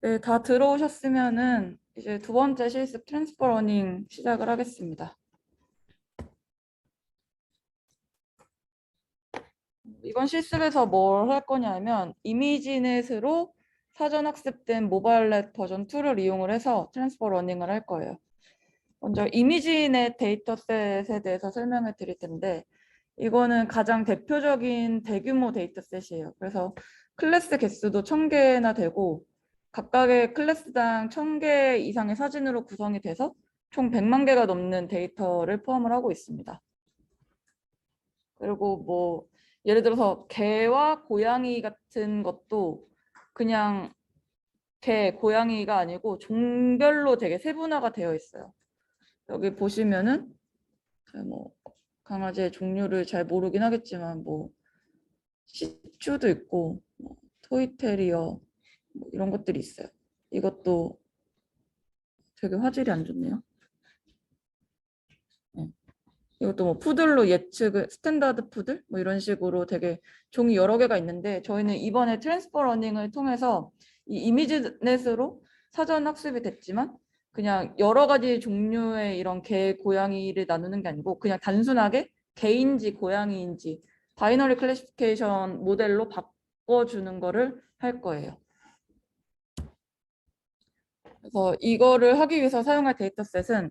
네, 다 들어오셨으면은 이제 두 번째 실습 트랜스퍼 러닝 시작을 하겠습니다. 이번 실습에서 뭘 할 거냐면 이미지넷으로 사전 학습된 모바일넷 버전 2를 이용을 해서 트랜스퍼 러닝을 할 거예요. 먼저 이미지넷 데이터셋에 대해서 설명을 드릴 텐데 이거는 가장 대표적인 대규모 데이터셋이에요. 그래서 클래스 개수도 1000개나 되고 각각의 클래스당 1000개 이상의 사진으로 구성이 돼서 총 100만 개가 넘는 데이터를 포함을 하고 있습니다. 그리고 뭐 예를 들어서 개와 고양이 같은 것도 그냥 개, 고양이가 아니고 종별로 되게 세분화가 되어 있어요. 여기 보시면은 뭐 강아지의 종류를 잘 모르긴 하겠지만 뭐 시츄도 있고 뭐 토이테리어 뭐 이런 것들이 있어요. 이것도 되게 화질이 안 좋네요. 네. 이것도 뭐 푸들로 예측을 스탠다드 푸들 뭐 이런 식으로 되게 종이 여러 개가 있는데 저희는 이번에 트랜스퍼 러닝을 통해서 이 이미지넷으로 사전 학습이 됐지만 그냥 여러 가지 종류의 이런 개, 고양이를 나누는 게 아니고 그냥 단순하게 개인지 고양이인지 바이너리 클래시피케이션 모델로 바꿔주는 거를 할 거예요. 그래서 이거를 하기 위해서 사용할 데이터셋은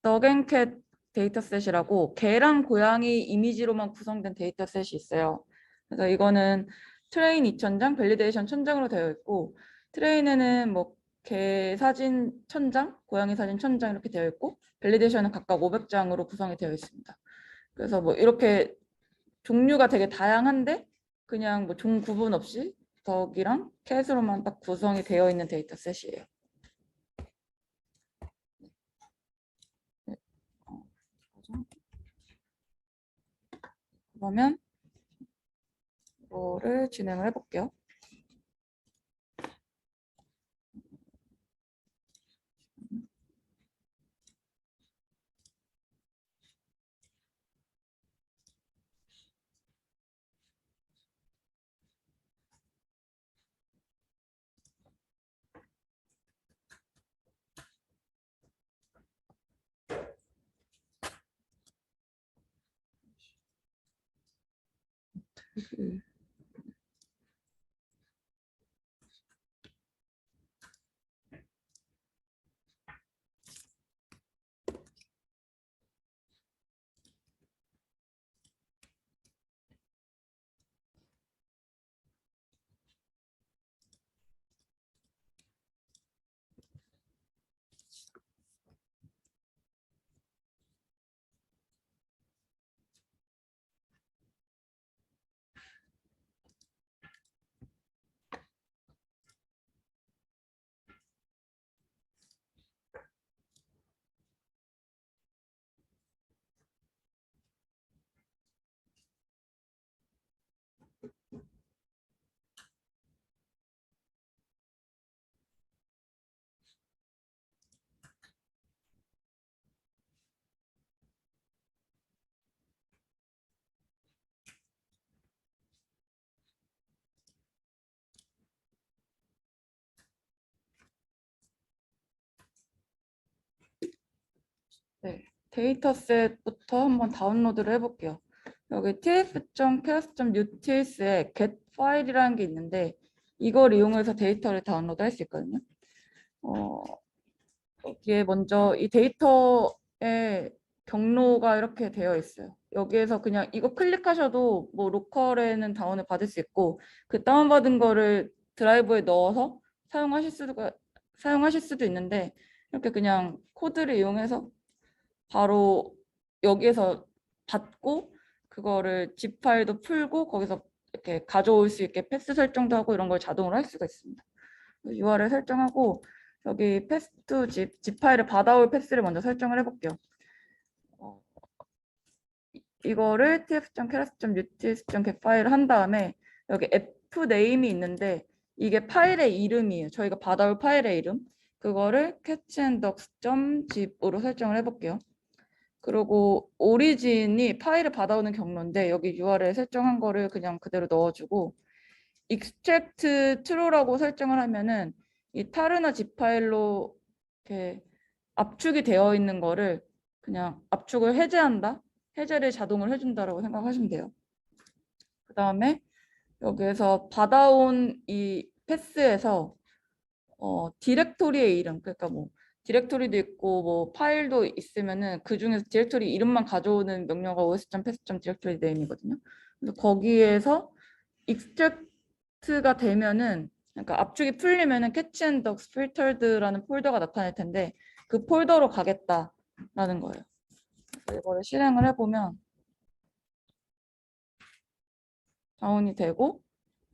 덕앤캣 데이터셋이라고 개랑 고양이 이미지로만 구성된 데이터셋이 있어요. 그래서 이거는 트레인 2000장, 밸리데이션 1000장으로 되어 있고 트레인에는 뭐 개 사진 1000장, 고양이 사진 1000장 이렇게 되어 있고 밸리데이션은 각각 500장으로 구성이 되어 있습니다. 그래서 뭐 이렇게 종류가 되게 다양한데 그냥 뭐 종 구분 없이 덕이랑 캣으로만 딱 구성이 되어 있는 데이터셋이에요. 그러면 이거를 진행을 해볼게요. 네, 데이터셋부터 한번 다운로드를 해볼게요. 여기 tf.ks.utils에 get 파일이라는 게 있는데 이걸 이용해서 데이터를 다운로드 할 수 있거든요. 여기에 먼저 이 데이터의 경로가 이렇게 되어 있어요. 여기에서 그냥 이거 클릭하셔도 뭐 로컬에는 다운을 받을 수 있고 그 다운받은 거를 드라이브에 넣어서 사용하실 수도 있는데 이렇게 그냥 코드를 이용해서 바로 여기에서 받고 그거를 zip 파일도 풀고 거기서 이렇게 가져올 수 있게 패스 설정도 하고 이런 걸 자동으로 할 수가 있습니다. URL 설정하고 여기 패스 투 zip 파일을 받아올 패스를 먼저 설정을 해볼게요. 이거를 tf.keras.utils.get 파일을 한 다음에 여기 fname이 있는데 이게 파일의 이름이에요. 저희가 받아올 파일의 이름. 그거를 catchanddocs.zip으로 설정을 해볼게요. 그리고 오리진이 파일을 받아오는 경로인데 여기 URL 설정한 거를 그냥 그대로 넣어주고 extract true라고 설정을 하면은 이 타르나 zip 파일로 이렇게 압축이 되어 있는 거를 그냥 압축을 해제한다. 해제를 자동으로 해준다라고 생각하시면 돼요. 그 다음에 여기에서 받아온 이 패스에서 디렉토리의 이름, 그러니까 뭐 디렉토리도 있고 뭐 파일도 있으면은 그 중에서 디렉토리 이름만 가져오는 명령어가 os.path.directory name이거든요. 그래서 거기에서 extract가 되면은, 그러니까 압축이 풀리면은 catch and docs filtered라는 폴더가 나타날 텐데 그 폴더로 가겠다라는 거예요. 그래서 이거를 실행을 해보면 다운이 되고,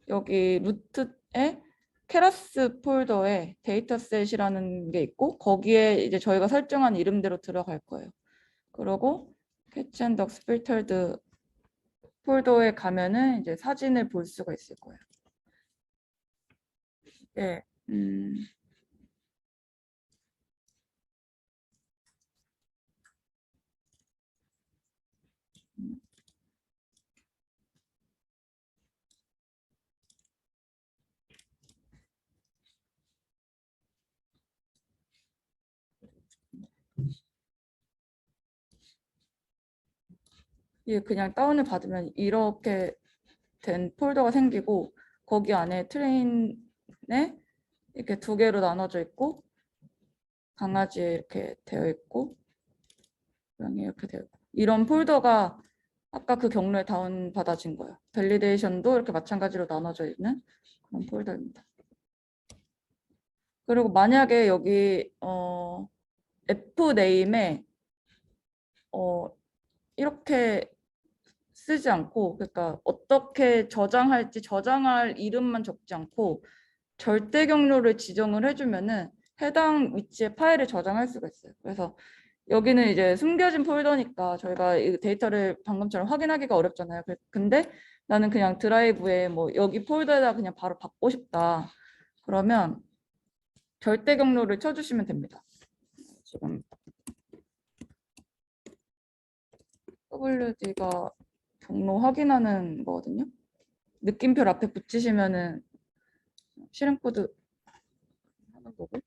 여기 루트에 케라스 폴더에 데이터셋이라는 게 있고 거기에 이제 저희가 설정한 이름대로 들어갈 거예요. 그리고 catch and docs filtered 폴더에 가면은 이제 사진을 볼 수가 있을 거예요. 예, 이게 그냥 다운을 받으면 이렇게 된 폴더가 생기고 거기 안에 트레인에 이렇게 두 개로 나눠져 있고 강아지 이렇게 되어 있고 고양이 이렇게 되어 있고 이런 폴더가 아까 그 경로에 다운 받아진 거예요. 밸리데이션도 이렇게 마찬가지로 나눠져 있는 그런 폴더입니다. 그리고 만약에 여기 F 네임에 이렇게 쓰지 않고, 그러니까 어떻게 저장할지 저장할 이름만 적지 않고 절대 경로를 지정을 해주면은 해당 위치에 파일을 저장할 수가 있어요. 그래서 여기는 이제 숨겨진 폴더니까 저희가 이 데이터를 방금처럼 확인하기가 어렵잖아요. 근데 나는 그냥 드라이브에 뭐 여기 폴더에다 그냥 바로 받고 싶다. 그러면 절대 경로를 쳐주시면 됩니다. 지금 WD가 경로 확인하는 거거든요. 느낌표 앞에 붙이시면은 실행 코드 하는 거고.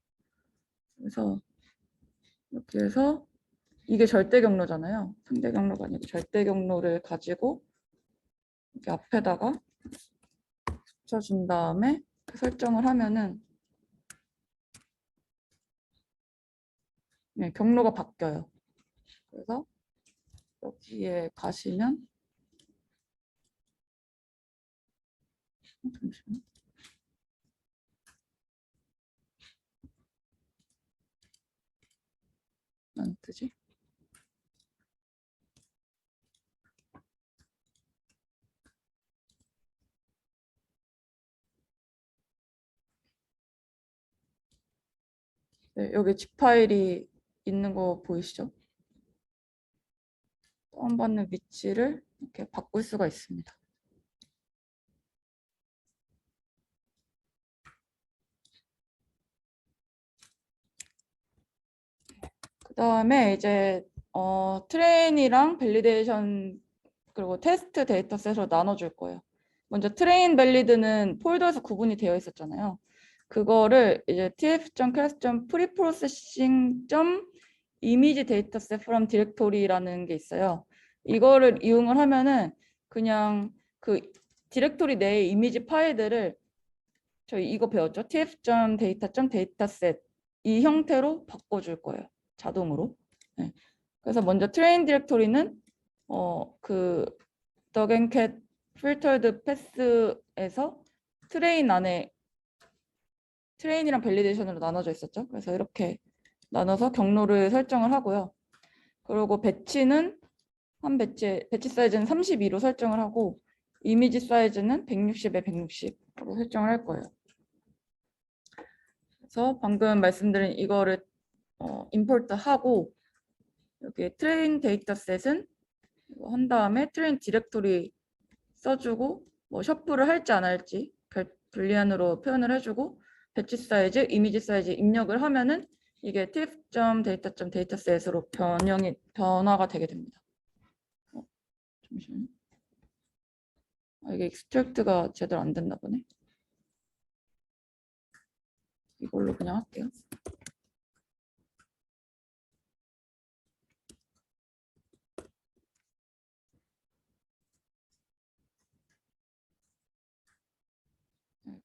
그래서 이렇게 해서 이게 절대 경로잖아요. 상대 경로가 아니고 절대 경로를 가지고 이렇게 앞에다가 붙여준 다음에 설정을 하면은 네, 경로가 바뀌어요. 그래서 여기에 가시면 잠시만요. 안 뜨지? 네, 여기 zip 파일이 있는 거 보이시죠? 다운받는 위치를 이렇게 바꿀 수가 있습니다. 그 다음에 이제 트레인이랑 밸리데이션 그리고 테스트 데이터셋으로 나눠줄 거예요. 먼저 트레인 밸리드는 폴더에서 구분이 되어 있었잖아요. 그거를 이제 tf.class.preprocessing.image dataset from directory라는 게 있어요. 이거를 이용을 하면은 그냥 그 디렉토리 내의 이미지 파일들을 저희 이거 배웠죠? tf.data.dataset 이 형태로 바꿔줄 거예요. 자동으로. 네. 그래서 먼저 트레인 디렉토리는 그 더겐캣 필터드 패스에서 트레인 안에 트레인이랑 밸리데이션으로 나눠져 있었죠. 그래서 이렇게 나눠서 경로를 설정을 하고요. 그리고 배치는 배치 사이즈는 32로 설정을 하고 이미지 사이즈는 160에 160으로 설정을 할 거예요. 그래서 방금 말씀드린 이거를 임포트 하고 여기 트레인 데이터셋은 한 다음에 트레인 디렉토리 써주고 뭐 셔플을 할지 안 할지 불리안으로 표현을 해주고 배치 사이즈, 이미지 사이즈 입력을 하면은 이게 tf.data.data셋으로 변화가 되게 됩니다. 잠시만요. 이게 익스트랙트가 제대로 안 됐나 보네. 이걸로 그냥 할게요.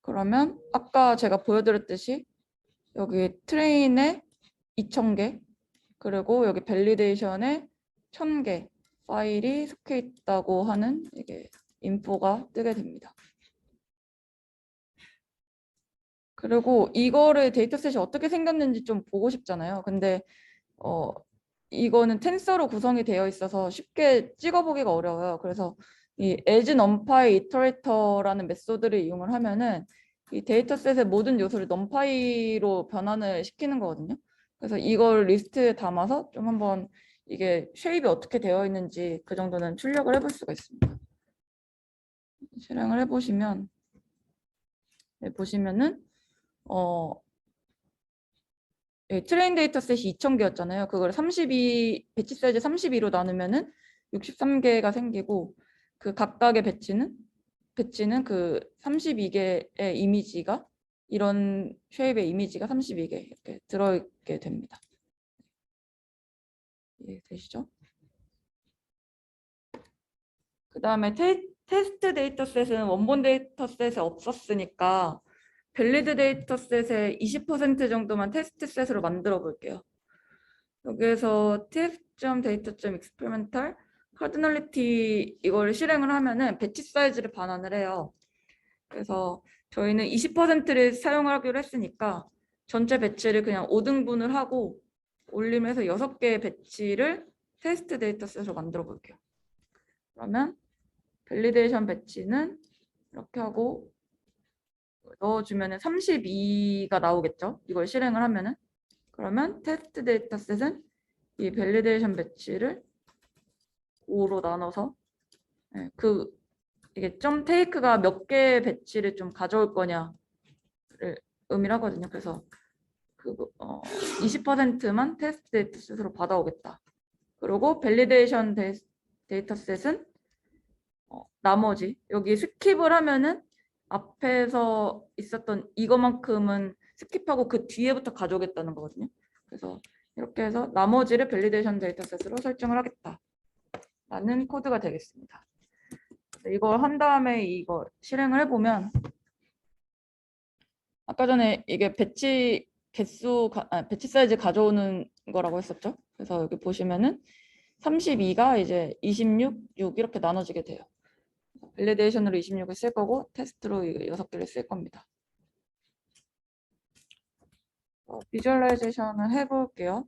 그러면 아까 제가 보여드렸듯이 여기 트레인에 2000개 그리고 여기 밸리데이션에 1000개 파일이 속해 있다고 하는 이게 인포가 뜨게 됩니다. 그리고 이거를 데이터셋이 어떻게 생겼는지 좀 보고 싶잖아요. 근데 이거는 텐서로 구성이 되어 있어서 쉽게 찍어보기가 어려워요. 그래서 이 as numpy iterator라는 메소드를 이용을 하면은 이 데이터셋의 모든 요소를 numpy로 변환을 시키는 거거든요. 그래서 이걸 리스트에 담아서 좀 한번 이게 쉐입이 어떻게 되어 있는지 그 정도는 출력을 해볼 수가 있습니다. 실행을 해보시면 네, 보시면은 트레인 데이터셋이 2000개였잖아요. 그걸 32 배치 사이즈 32로 나누면은 63개가 생기고 그 각각의 배치는 그 32개의 이미지가 이런 쉐입의 이미지가 32개 이렇게 들어있게 됩니다. 이해되시죠? 그 다음에 테스트 데이터셋은 원본 데이터셋에 없었으니까 밸리드 데이터셋의 20% 정도만 테스트 셋으로 만들어 볼게요. 여기에서 tf.data.experimental cardinality 이걸 실행을 하면은 배치 사이즈를 반환을 해요. 그래서 저희는 20%를 사용하기로 했으니까 전체 배치를 그냥 5등분을 하고 올림해서 6개의 배치를 테스트 데이터셋으로 만들어 볼게요. 그러면 밸리데이션 배치는 이렇게 하고 넣어주면 32가 나오겠죠. 이걸 실행을 하면은. 그러면 테스트 데이터셋은 이 밸리데이션 배치를 5로 나눠서 이게 점 테이크가 몇 개의 배치를 좀 가져올 거냐를 의미를 하거든요. 그래서 20%만 테스트 데이터셋으로 받아오겠다. 그리고 밸리데이션 데이터셋은 나머지 여기 스킵을 하면은 앞에서 있었던 이거만큼은 스킵하고 그 뒤에부터 가져오겠다는 거거든요. 그래서 이렇게 해서 나머지를 밸리데이션 데이터셋으로 설정을 하겠다 라는 코드가 되겠습니다. 이걸 한 다음에 이거 실행을 해보면 아까 전에 이게 배치 배치 사이즈 가져오는 거라고 했었죠. 그래서 여기 보시면은 32가 이제 26, 6 이렇게 나눠지게 돼요. 밸리데이션으로 26을 쓸 거고 테스트로 6개를 쓸 겁니다. 비주얼라이제이션을 해볼게요.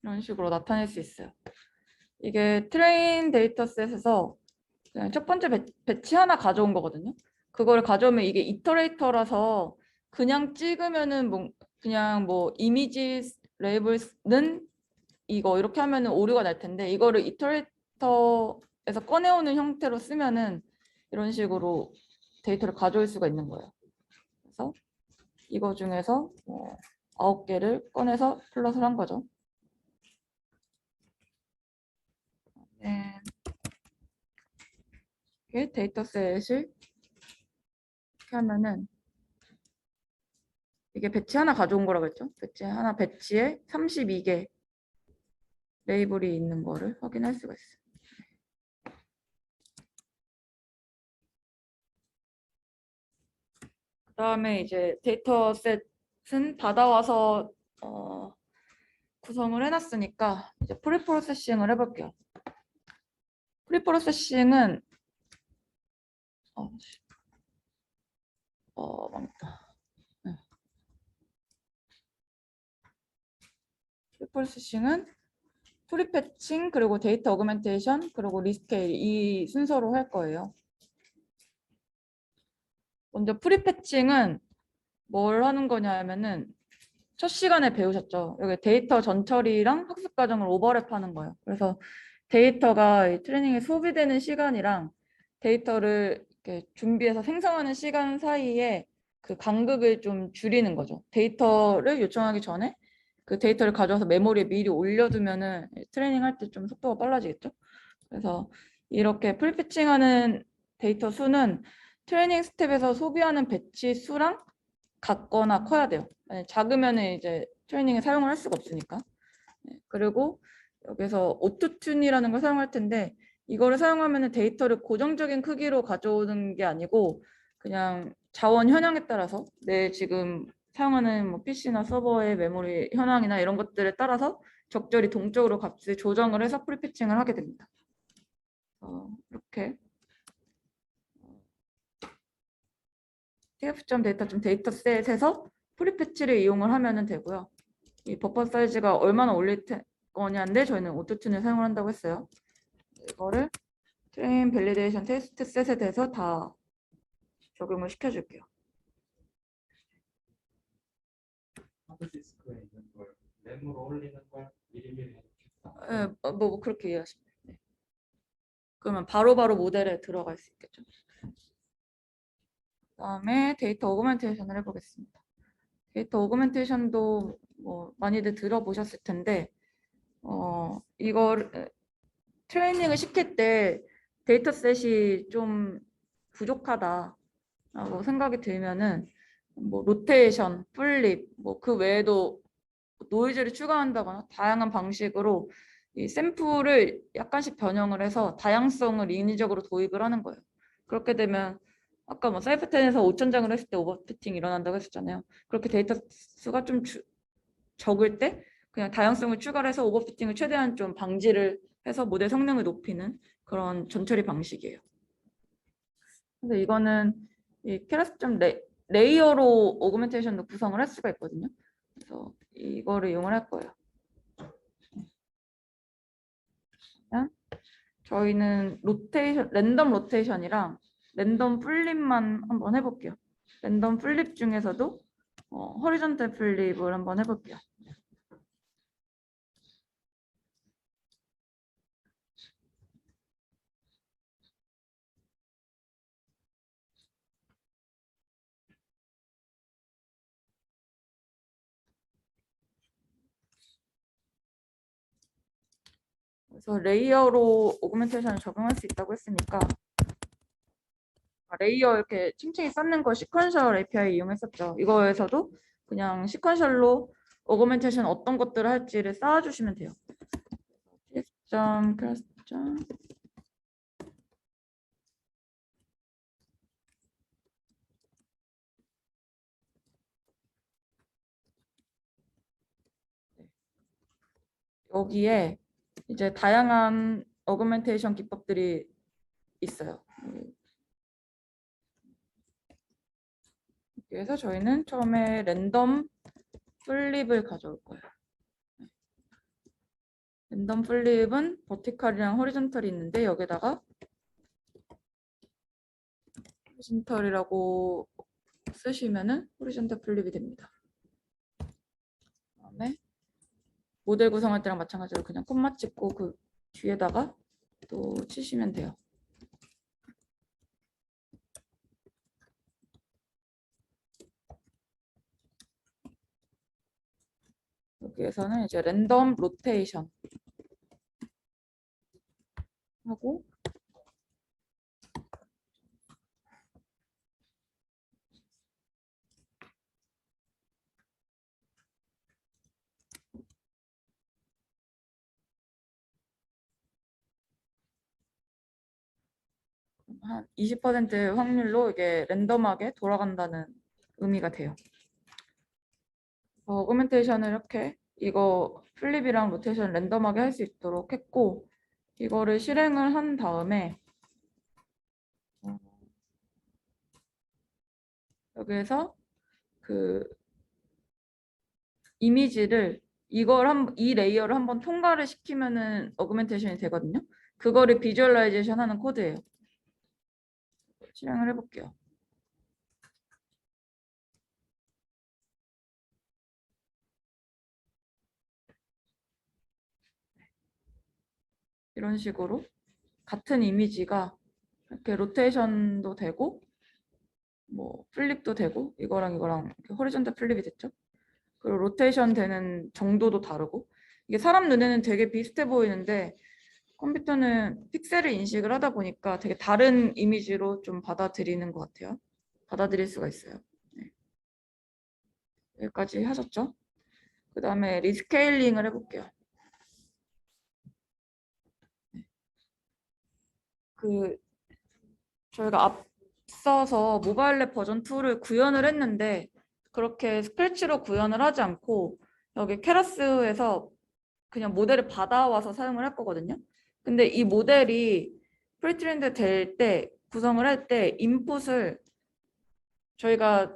이런 식으로 나타낼 수 있어요. 이게 트레인 데이터셋에서 그냥 첫 번째 배치 하나 가져온 거거든요. 그걸 가져오면 이게 이터레이터라서 그냥 찍으면은 그냥 뭐 이미지 레이블스는 이거 이렇게 하면은 오류가 날 텐데 이거를 이터레이터에서 꺼내오는 형태로 쓰면은 이런 식으로 데이터를 가져올 수가 있는 거예요. 그래서 이거 중에서 9개를 꺼내서 플롯을 한 거죠. 이렇게 데이터셋을 이렇게 하면은 이게 배치 하나 가져온 거라고 했죠. 배치에 32개 레이블이 있는 거를 확인할 수가 있어요. 그 다음에 이제 데이터셋은 받아와서 구성을 해놨으니까 이제 프리프로세싱을 해볼게요. 프리프로세싱은 망했다. 프리프로세싱은 프리패칭 그리고 데이터 어그멘테이션 그리고 리스케일 이 순서로 할 거예요. 먼저 프리패칭은 뭘 하는 거냐 하면은 첫 시간에 배우셨죠. 여기 데이터 전처리랑 학습 과정을 오버랩하는 거예요. 그래서 데이터가 트레이닝에 소비되는 시간이랑 데이터를 이렇게 준비해서 생성하는 시간 사이에 그 간극을 좀 줄이는 거죠. 데이터를 요청하기 전에 그 데이터를 가져와서 메모리에 미리 올려두면은 트레이닝 할 때 좀 속도가 빨라지겠죠. 그래서 이렇게 풀피칭하는 데이터 수는 트레이닝 스텝에서 소비하는 배치 수랑 같거나 커야 돼요. 작으면 이제 트레이닝에 사용을 할 수가 없으니까. 그리고 여기서 오토튠이라는 걸 사용할 텐데 이거를 사용하면 데이터를 고정적인 크기로 가져오는 게 아니고 그냥 자원 현황에 따라서 내 지금 사용하는 뭐 PC나 서버의 메모리 현황이나 이런 것들에 따라서 적절히 동적으로 값을 조정을 해서 프리패칭을 하게 됩니다. 이렇게 tf.data.data셋에서 프리패치를 이용을 하면 되고요. 이 버퍼 사이즈가 얼마나 올릴 거냐인데 저희는 오토튠을 사용을 한다고 했어요. 이거를 트레인 밸리데이션 테스트 셋에 대해서 다 적용을 시켜줄게요. 하드디스크에 있는 걸 램으로 올리는 걸 미리미리 뭐 그렇게 이해하시면 돼요. 네. 그러면 바로바로 모델에 들어갈 수 있겠죠. 그다음에 데이터 오그멘테이션을 해보겠습니다. 데이터 오그멘테이션도 뭐 많이들 들어보셨을 텐데 이걸 트레이닝을 시킬 때 데이터셋이 좀 부족하다라고 생각이 들면은 뭐 로테이션, 플립, 뭐 그 외에도 노이즈를 추가한다거나 다양한 방식으로 이 샘플을 약간씩 변형을 해서 다양성을 인위적으로 도입을 하는 거예요. 그렇게 되면 아까 뭐 사이퍼10에서 5,000장을 했을 때 오버피팅이 일어난다고 했었잖아요. 그렇게 데이터 수가 좀 적을 때 그냥 다양성을 추가를 해서 오버피팅을 최대한 좀 방지를 해서 모델 성능을 높이는 그런 전처리 방식이에요. 근데 이거는 이 캐러스점 레이어로 오그멘테이션도 구성을 할 수가 있거든요. 그래서 이거를 이용을 할 거예요. 저희는 랜덤 로테이션이랑 랜덤 플립만 한번 해볼게요. 랜덤 플립 중에서도 허리존탈 플립을 한번 해볼게요. 그래서 레이어로 오그멘테이션을 적용할 수 있다고 했으니까 레이어 이렇게 층층이 쌓는 거 시퀀셜 API 이용했었죠. 이거에서도 그냥 시퀀셜로 오그멘테이션 어떤 것들을 할지를 쌓아주시면 돼요. tf.class. 여기에 이제 다양한 어그멘테이션 기법들이 있어요. 그래서 저희는 처음에 랜덤 플립을 가져올 거예요. 랜덤 플립은 버티컬이랑 호리존털이 있는데 여기다가 호리존털이라고 쓰시면은 호리존털 플립이 됩니다. 그다음에 모델 구성할 때랑 마찬가지로 그냥 콤마 찍고 그 뒤에다가 또 치시면 돼요. 여기에서는 이제 랜덤 로테이션 하고 한 20% 확률로 이게 랜덤하게 돌아간다는 의미가 돼요. 어그멘테이션을 이렇게 이거 플립이랑 로테이션 랜덤하게 할 수 있도록 했고 이거를 실행을 한 다음에 여기에서 그 이미지를 이 레이어를 한번 통과를 시키면은 어그멘테이션이 되거든요. 그거를 비주얼라이제이션 하는 코드예요. 실행을 해볼게요. 이런 식으로 같은 이미지가 이렇게 로테이션도 되고 뭐 플립도 되고 이거랑 호리존탈 플립이 됐죠. 그리고 로테이션 되는 정도도 다르고 이게 사람 눈에는 되게 비슷해 보이는데 컴퓨터는 픽셀을 인식을 하다 보니까 되게 다른 이미지로 좀 받아들이는 것 같아요. 받아들일 수가 있어요. 네. 여기까지 하셨죠? 그 다음에 리스케일링을 해볼게요. 그 저희가 앞서서 모바일 랩 버전 2를 구현을 했는데 그렇게 스크래치로 구현을 하지 않고 여기 케라스에서 그냥 모델을 받아와서 사용을 할 거거든요. 근데 이 모델이 프리트렌드 될 때 구성을 할 때 인풋을 저희가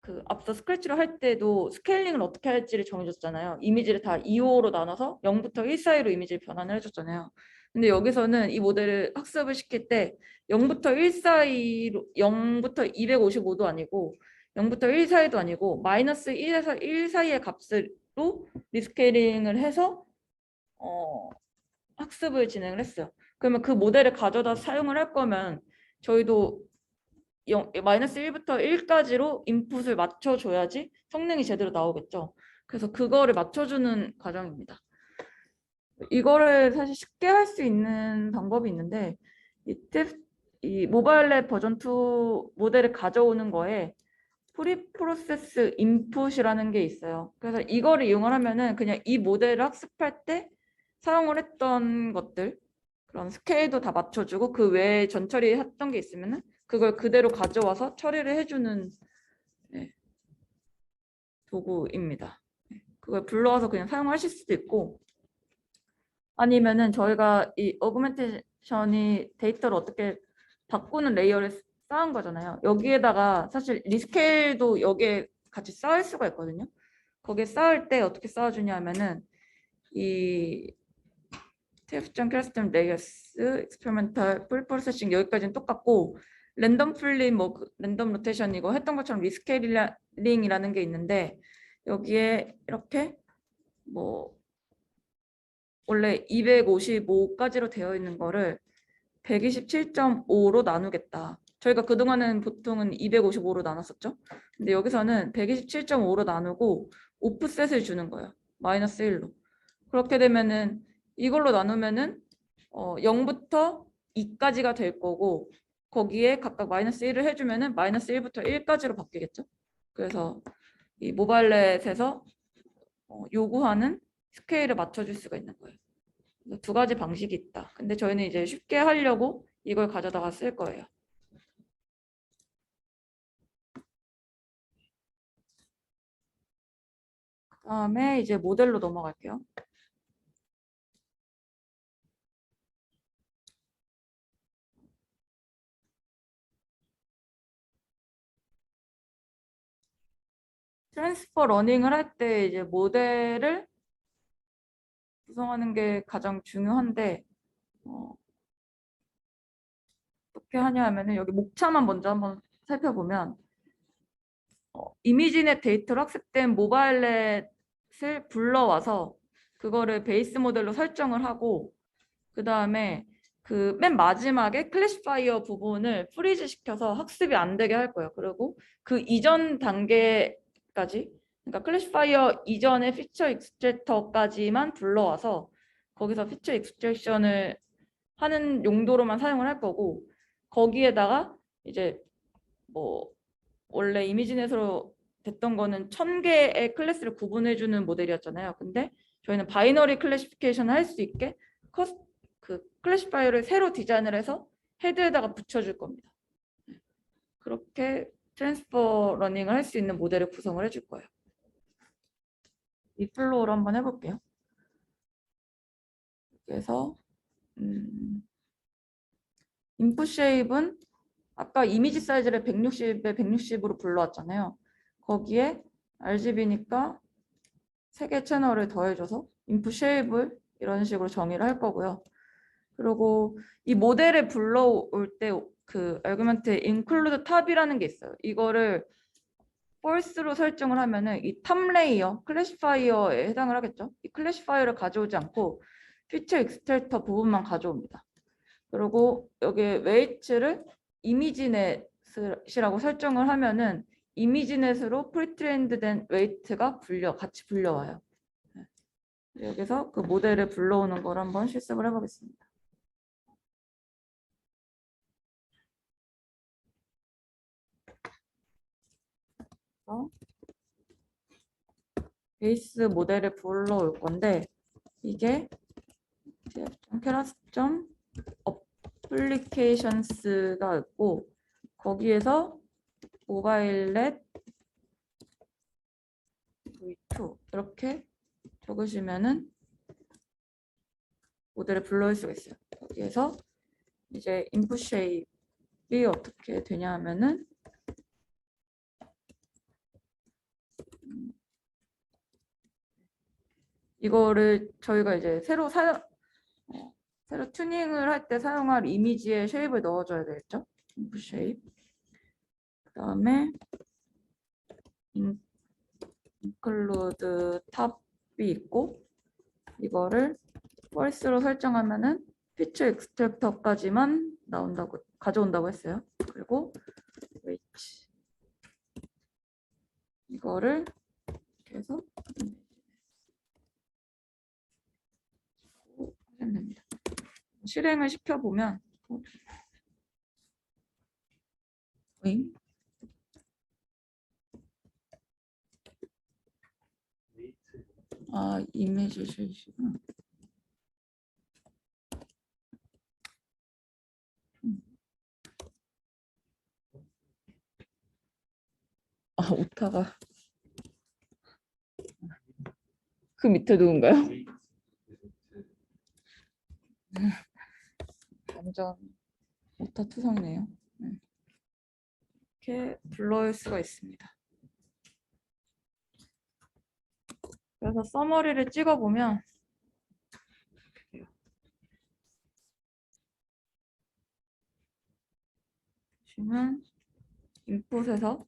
그 앞서 스크래치로 할 때도 스케일링을 어떻게 할지를 정해줬잖아요. 이미지를 다 2호로 나눠서 0부터 1 사이로 이미지를 변환을 해줬잖아요. 근데 여기서는 이 모델을 학습을 시킬 때 0부터 1 사이로 0부터 255도 아니고 0부터 1 사이도 아니고 마이너스 1에서 1 사이의 값으로 리스케일링을 해서 학습을 진행을 했어요. 그러면 그 모델을 가져다 사용을 할 거면 저희도 마이너스 1부터 1까지로 인풋을 맞춰줘야지 성능이 제대로 나오겠죠. 그래서 그거를 맞춰주는 과정입니다. 이거를 사실 쉽게 할 수 있는 방법이 있는데 이 모바일 랩 버전 2 모델을 가져오는 거에 프리 프로세스 인풋이라는 게 있어요. 그래서 이거를 이용을 하면은 그냥 이 모델을 학습할 때 사용을 했던 것들 그런 스케일도 다 맞춰주고 그 외에 전처리 했던 게 있으면은 그걸 그대로 가져와서 처리를 해주는 도구입니다. 그걸 불러와서 그냥 사용하실 수도 있고 아니면은 저희가 이 어그멘테이션이 데이터를 어떻게 바꾸는 레이어를 쌓은 거잖아요. 여기에다가 사실 리스케일도 여기에 같이 쌓을 수가 있거든요. 거기에 쌓을 때 어떻게 쌓아주냐 하면은 이 TF 캐러스템 레이어스 익스페리멘탈 풀 프로세싱 여기까지는 똑같고 랜덤 플립 뭐 랜덤 로테이션 이거 했던 것처럼 리스케일링이라는 게 있는데 여기에 이렇게 뭐 원래 255까지로 되어 있는 거를 127.5로 나누겠다. 저희가 그동안은 보통은 255로 나눴었죠. 근데 여기서는 127.5로 나누고 오프셋을 주는 거예요. 마이너스 1로. 그렇게 되면은 이걸로 나누면은 0부터 2까지가 될 거고 거기에 각각 마이너스 1을 해주면은 마이너스 1부터 1까지로 바뀌겠죠. 그래서 이 모바일렛에서 요구하는 스케일을 맞춰줄 수가 있는 거예요. 두 가지 방식이 있다. 근데 저희는 이제 쉽게 하려고 이걸 가져다가 쓸 거예요. 그다음에 이제 모델로 넘어갈게요. 트랜스퍼 러닝을 할 때 이제 모델을 구성하는 게 가장 중요한데 어떻게 하냐 하면은 여기 목차만 먼저 한번 살펴보면 이미지넷 데이터로 학습된 모바일넷을 불러와서 그거를 베이스 모델로 설정을 하고 그 다음에 그 맨 마지막에 클래시파이어 부분을 프리즈 시켜서 학습이 안 되게 할 거예요. 그리고 그 이전 단계까지 그러니까 클래시파이어 이전의 피처 익스트랙터까지만 불러와서 거기서 피처 익스트랙션을 하는 용도로만 사용을 할 거고 거기에다가 이제 뭐 원래 이미지넷으로 됐던 거는 1000개의 클래스를 구분해주는 모델이었잖아요. 근데 저희는 바이너리 클래시피케이션을 할 수 있게 그 클래시파이어를 새로 디자인을 해서 헤드에다가 붙여줄 겁니다. 그렇게 트랜스퍼 러닝을 할 수 있는 모델을 구성을 해줄 거예요. 이 플로우로 한번 해볼게요. 그래서 인풋 쉐입은 아까 이미지 사이즈를 160에 160으로 불러왔잖아요. 거기에 RGB니까 3개 채널을 더해줘서 인풋 쉐입을 이런 식으로 정의를 할 거고요. 그리고 이 모델을 불러올 때 그 아규먼트에 include 탑이라는 게 있어요. 이거를 false로 설정을 하면은 이 탑 레이어, 클래시파이어에 해당을 하겠죠. 이 클래시파이어를 가져오지 않고 피처 익스트랙터 부분만 가져옵니다. 그리고 여기 웨이트를 이미지넷이라고 설정을 하면은 이미지넷으로 프리트레인드 된 웨이트가 같이 불려와요. 여기서 그 모델을 불러오는 걸 한번 실습을 해보겠습니다. 베이스 모델을 불러올 건데 이게 applications.applications가 있고 거기에서 모바일넷 v2 이렇게 적으시면은 모델을 불러올 수가 있어요. 여기에서 이제 input shape이 어떻게 되냐 하면은 이거를 저희가 이제 새로 튜닝을 할 때 사용할 이미지에 쉐입을 넣어줘야 되겠죠? input shape. 그다음에 include 탑이 있고 이거를 false로 설정하면은 피처 익스트랙터까지만 가져온다고 했어요. 그리고 wait 이거를 이렇게 해서 하시면 됩니다. 실행을 시켜보면 이미지 실시간 오타가 그 밑에 누군가요? 완전 오타 투성이네요. 이렇게 불러올 수가 있습니다. 그래서 서머리를 찍어보면 보시면 인풋에서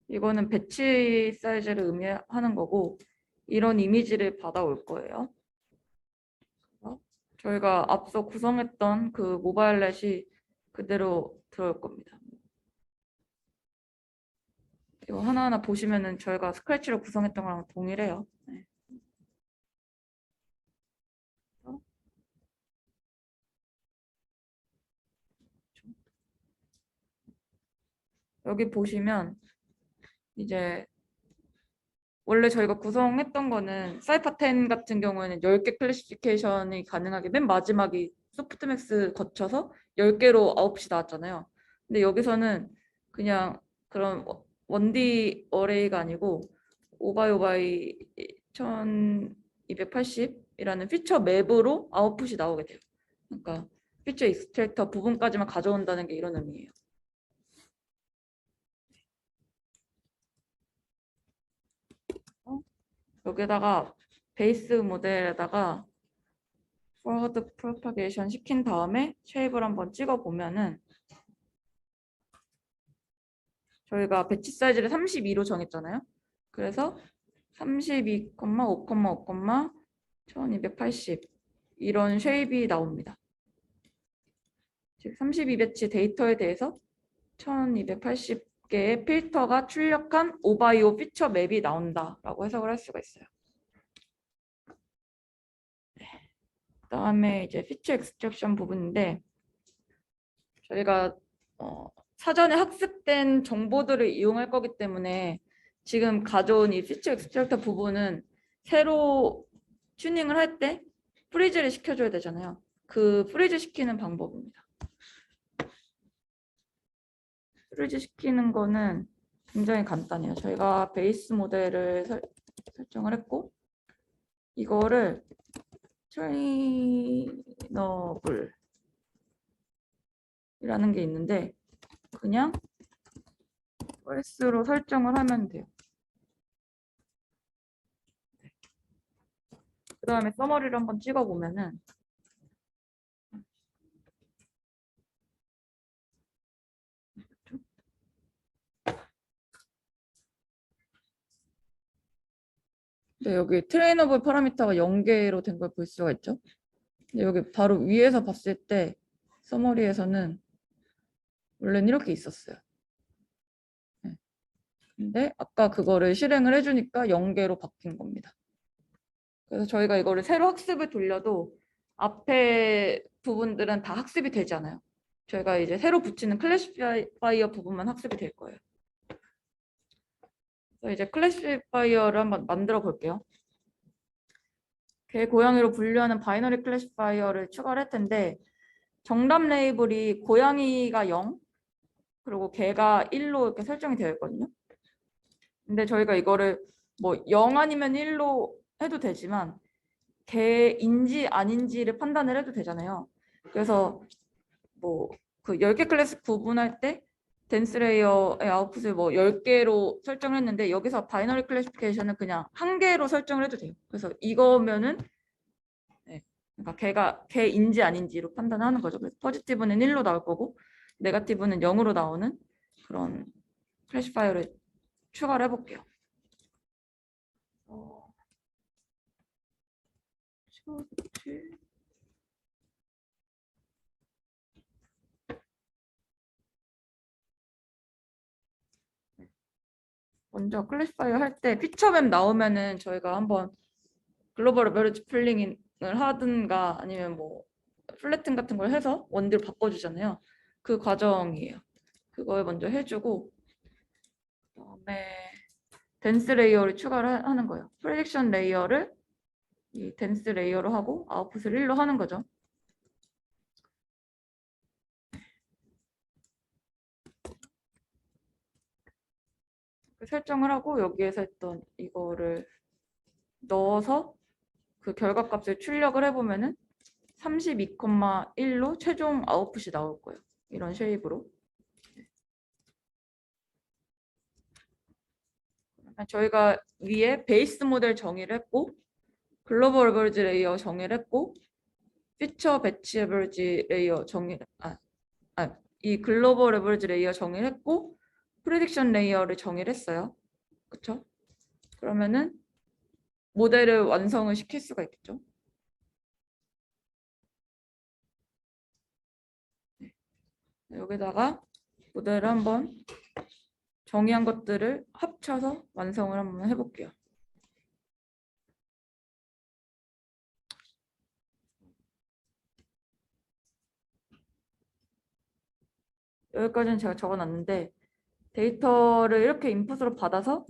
이거는 배치 사이즈를 의미하는 거고 이런 이미지를 받아올 거예요. 저희가 앞서 구성했던 그 모바일넷이 그대로 들어올 겁니다. 이거 하나하나 보시면은 저희가 스크래치로 구성했던 거랑 동일해요. 네. 여기 보시면 이제 원래 저희가 구성했던 거는 사이파 10 같은 경우에는 10개 클래시피케이션이 가능하게 맨 마지막이 소프트맥스 거쳐서 10개로 9시 나왔잖아요. 근데 여기서는 그냥 그런 1D 어레이가 아니고 5x5x 1280이라는 피처 맵으로 아웃풋이 나오게 돼요. 그러니까 피처 익스트랙터 부분까지만 가져온다는 게 이런 의미예요. 여기다가 베이스 모델에다가 forward propagation 시킨 다음에 쉐입을 한번 찍어 보면은 저희가 배치 사이즈를 32로 정했잖아요. 그래서 32,5,5, 1280 이런 쉐입이 나옵니다. 즉 32배치 데이터에 대해서 1280개의 필터가 출력한 5x5 피처 맵이 나온다라고 해석을 할 수가 있어요. 그다음에 이제 피처 익스트랙션 부분인데 저희가 사전에 학습된 정보들을 이용할 거기 때문에 지금 가져온 이 피처 익스트랙터 부분은 새로 튜닝을 할 때 프리즈를 시켜줘야 되잖아요. 그 프리즈 시키는 방법입니다. 프리즈 시키는 거는 굉장히 간단해요. 저희가 베이스 모델을 설정을 했고 이거를 트레이너블 이라는 게 있는데 그냥 false로 설정을 하면 돼요. 그 다음에 서머리를 한번 찍어보면은 네, 여기 트레이너블 파라미터가 0개로 된 걸 볼 수가 있죠. 근데 여기 바로 위에서 봤을 때 서머리에서는 원래는 이렇게 있었어요. 네. 근데 아까 그거를 실행을 해주니까 0개로 바뀐 겁니다. 그래서 저희가 이거를 새로 학습을 돌려도 앞에 부분들은 다 학습이 되지 않아요. 저희가 이제 새로 붙이는 클래시파이어 부분만 학습이 될 거예요. 그래서 이제 클래시파이어를 한번 만들어 볼게요. 개 고양이로 분류하는 바이너리 클래시파이어를 추가를 할 텐데 정답 레이블이 고양이가 0 그리고 개가 1로 이렇게 설정이 되어 있거든요. 근데 저희가 이거를 뭐 0 아니면 1로 해도 되지만 개인지 아닌지를 판단을 해도 되잖아요. 그래서 뭐 그 10개 클래스 구분할 때 덴스 레이어의 아웃풋을 뭐 10개로 설정을 했는데 여기서 바이너리 클래시피케이션은 그냥 1개로 설정을 해도 돼요. 그래서 이거면은 네, 그러니까 걔가 개인지 아닌지로 판단하는 거죠. 그래서 포지티브는 1로 나올 거고 네거티브는 0으로 나오는 그런 클래시파이어를 추가를 해볼게요. 쇼트. 먼저 클래시파이어 할 때 피처맵 나오면은 저희가 한번 글로벌 어베러지 플링을 하든가 아니면 뭐 플래튼 같은 걸 해서 원딜 바꿔주잖아요. 그 과정이에요. 그걸 먼저 해주고 그다음에 덴스 레이어를 추가를 하는 거예요. 프레딕션 레이어를 이 덴스 레이어로 하고 아웃풋을 1로 하는 거죠. 설정을 하고 여기에서 했던 이거를 넣어서 그 결과값을 출력을 해보면은 32,1로 최종 아웃풋이 나올 거예요. 이런 쉐입으로. 저희가 위에 베이스 모델 정의를 했고 글로벌 어버리지 레이어 정의를 했고 피처 배치 어버리지 레이어 이 글로벌 어버리지 레이어 정의를 했고 프레딕션 레이어를 정의를 했어요. 그렇죠? 그러면은 모델을 완성을 시킬 수가 있겠죠. 여기다가 모델을 한번 정의한 것들을 합쳐서 완성을 한번 해볼게요. 여기까지는 제가 적어놨는데 데이터를 이렇게 인풋으로 받아서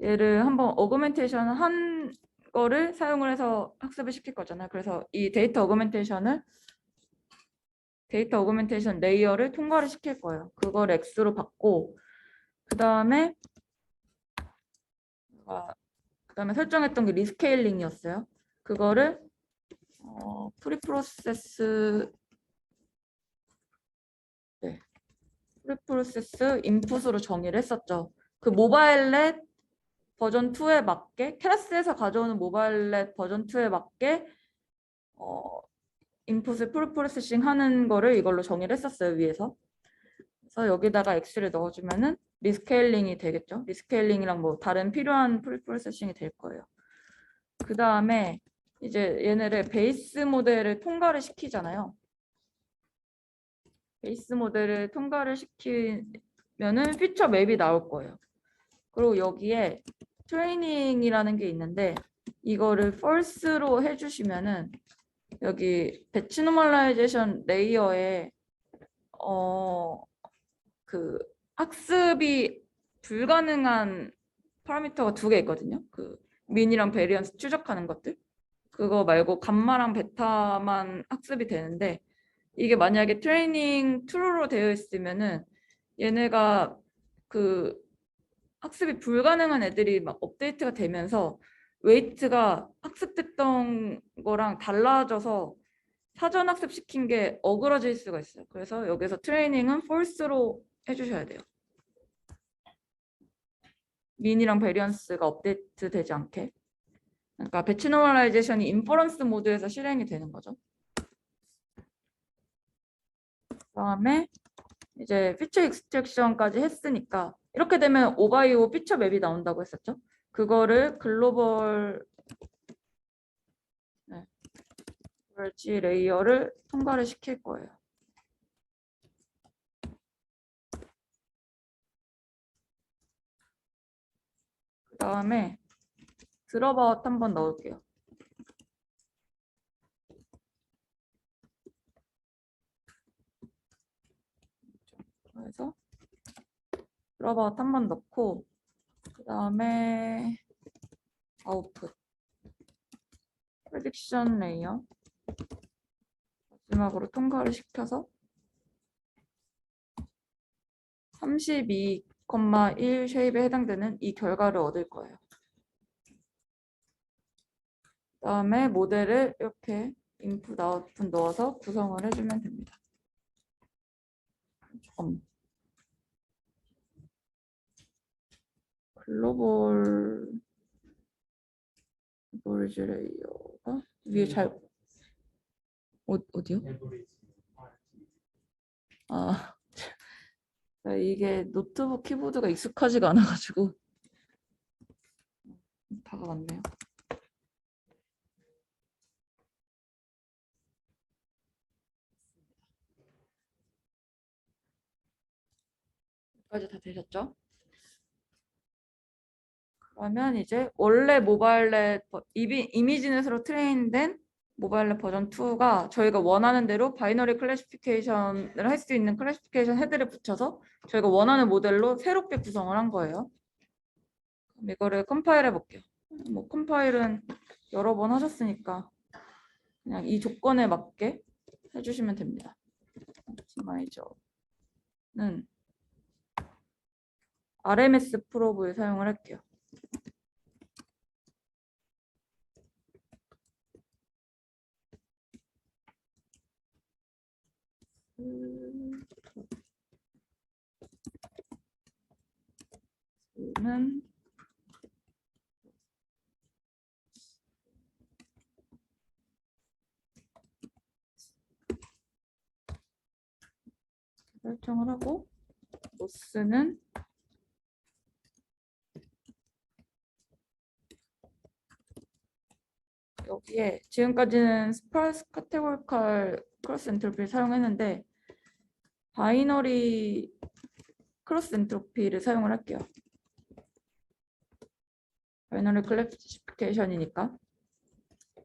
얘를 한번 어그멘테이션 한 거를 사용을 해서 학습을 시킬 거잖아요. 그래서 이 데이터 어그멘테이션 레이어를 통과를 시킬 거예요. 그걸 X로 받고 그 다음에 설정했던 게 리스케일링이었어요. 그거를 프리프로세스 인풋으로 정의를 했었죠. 그 모바일넷 버전 2에 맞게 캐라스에서 가져오는 모바일넷 버전 2에 맞게 인풋을 프리프로세싱 하는 거를 이걸로 정의를 했었어요. 위에서. 그래서 여기다가 X를 넣어주면은 리스케일링이 되겠죠. 리스케일링이랑 뭐 다른 필요한 프리프로세싱이 될 거예요. 그 다음에 이제 얘네를 베이스 모델을 통과를 시키잖아요. 베이스 모델을 통과를 시키면은 피처 맵이 나올 거예요. 그리고 여기에 트레이닝이라는 게 있는데 이거를 false로 해주시면은 여기 배치 노멀라이제이션 레이어에 그 학습이 불가능한 파라미터가 2개 있거든요. 그 민이랑 베리언스 추적하는 것들. 그거 말고 감마랑 베타만 학습이 되는데 이게 만약에 트레이닝 true로 되어 있으면은 얘네가 그 학습이 불가능한 애들이 막 업데이트가 되면서 웨이트가 학습됐던 거랑 달라져서 사전 학습시킨 게 어그러질 수가 있어요. 그래서 여기서 트레이닝은 false로 해주셔야 돼요. 민이랑 베리언스가 업데이트 되지 않게. 그러니까 배치 노멀라이제이션이 인퍼런스 모드에서 실행이 되는 거죠. 그다음에 이제 피처 익스트랙션까지 했으니까 이렇게 되면 5x5 피처 맵이 나온다고 했었죠. 그거를 글로벌 어버리지 레이어를 통과를 시킬 거예요. 그 다음에 드롭아웃 한번 넣을게요. 그래서 드롭아웃 한번 넣고 그 그다음에 아웃풋, 프레딕션 레이어 마지막으로 통과를 시켜서 32,1 쉐입에 해당되는 이 결과를 얻을 거예요. 그다음에 모델을 이렇게 인풋 아웃풋 넣어서 구성을 해주면 됩니다. 글로벌 에버리지 레이어가 위에 잘 어디요? 에버리지. 아, 이게 노트북 키보드가 익숙하지가 않아가지고 다가왔네요. 여기까지 다 되셨죠? 그러면 이제 원래 모바일넷 이미지넷으로 트레인된 모바일넷 버전 2가 저희가 원하는 대로 바이너리 클래시피케이션을 할 수 있는 클래시피케이션 헤드를 붙여서 저희가 원하는 모델로 새롭게 구성을 한 거예요. 그럼 이거를 컴파일해 볼게요. 뭐 컴파일은 여러 번 하셨으니까 그냥 이 조건에 맞게 해주시면 됩니다. 옵티마이저는 RMS 프로브에 사용을 할게요. 는 설정을 하고 로스는 여기에 지금까지는 스파스 카테고리컬 크로스 엔트로피를 사용했는데 바이너리 크로스 엔트로피를 사용을 할게요. 바이너리 클래시피케이션이니까.